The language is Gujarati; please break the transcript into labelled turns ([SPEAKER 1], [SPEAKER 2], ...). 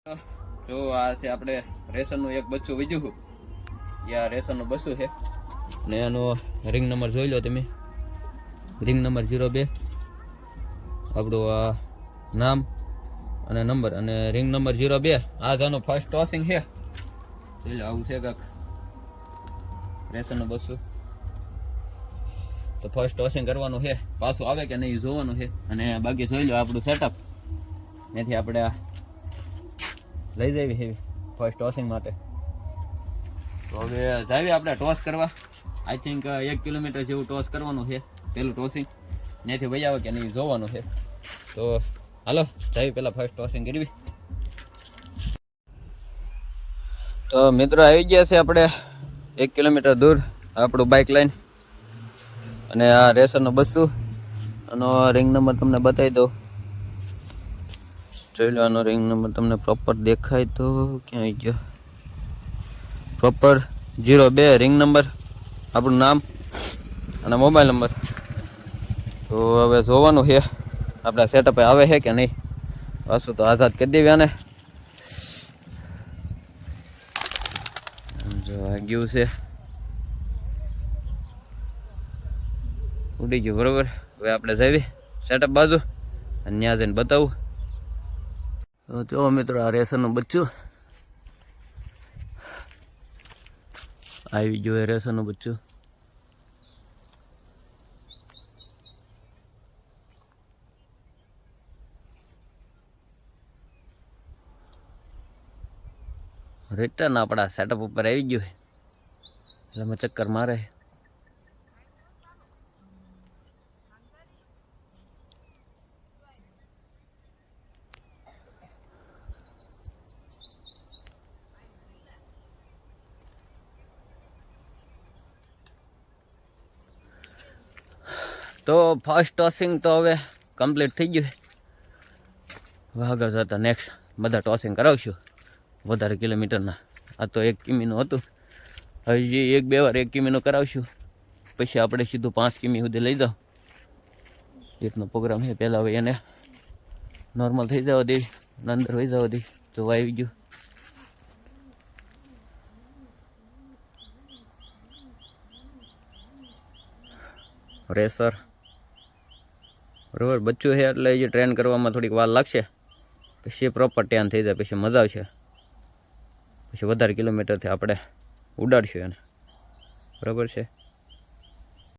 [SPEAKER 1] જો આ છે આપણે રેશનનું એક બચ્ચું વીજ્યું યા રેશનનું બચ્ચું છે ને એનો રિંગ નંબર જોઈ લો તમે. રિંગ નંબર 02 આપણું આ નામ અને નંબર અને રિંગ નંબર 02 આ જાનો ફર્સ્ટ ટોસિંગ છે. જોઈ લો આવું છે કાંક રેશનનું બચ્ચું. તો ફર્સ્ટ ટોસિંગ કરવાનું છે, પાછું આવે કે નહીં જોવાનું છે. અને બાકી જોઈ લો આપણું સેટઅપ. ત્યાંથી આપણે લઈ જવી છે ફર્સ્ટ ટોસિંગ માટે. તો હવે જાવી આપણે ટોસ કરવા. આઈ થિંક 1 કિલોમીટર જેવું ટોસ કરવાનું છે પેલું ટોસિંગ. ત્યાંથી વહી આવે કે નહીં જોવાનું છે. તો હાલો જાવી પહેલાં ફર્સ્ટ ટોસિંગ કરવી. તો મિત્રો આવી ગયા છે આપણે 1 કિલોમીટર દૂર આપણું બાઇક લઈને. અને આ રેશનનું બસ્સું આનો રિંગ નંબર તમને બતાવી દઉં. જોઈ લો આનો રિંગ નંબર તમને પ્રોપર દેખાય તો ક્યાં આવી ગયો? પ્રોપર 02 રિંગ નંબર, આપણું નામ અને મોબાઈલ નંબર. તો હવે જોવાનું છે આપણા સેટઅપે આવે છે કે નહીં. પાછું તો આઝાદ કરી દેવી આને. જો ગયું છે, ઉડી ગયું બરોબર. હવે આપણે જઈએ સેટઅપ બાજુ અને ત્યાં જઈને બતાવું. તો જો મિત્રો આ રેશનનું બચ્ચું આવી ગયું. રેશનનું બચ્ચું રિટર્ન આપણા સેટઅપ ઉપર આવી ગયું એટલે મેં ચક્કર મારે. તો ફર્સ્ટ ટોસિંગ તો હવે કમ્પ્લીટ થઈ ગયું. હવે આગળ જતા નેક્સ્ટ બધા ટોસિંગ કરાવશું વધારે કિલોમીટરના. આ તો 1 કિમીનું હતું, હજી 1-2 વાર 1 કિમીનું કરાવશું. પછી આપણે સીધું 5 કિમી સુધી લઈ જાઓ એટલનો પ્રોગ્રામ છે. પહેલાં હવે એને નોર્મલ થઈ જવા દે, અંદર વહી જવા દે. જો આવી ગયું રેસર બરાબર. બચ્ચું છે એટલે જે ટ્રેન કરવામાં થોડીક વાર લાગશે. પછી પ્રોપર ટ્રેન થઈ જાય પછી મજા આવશે. પછી વધારે કિલોમીટરથી આપણે ઉડાડશું એને બરાબર છે.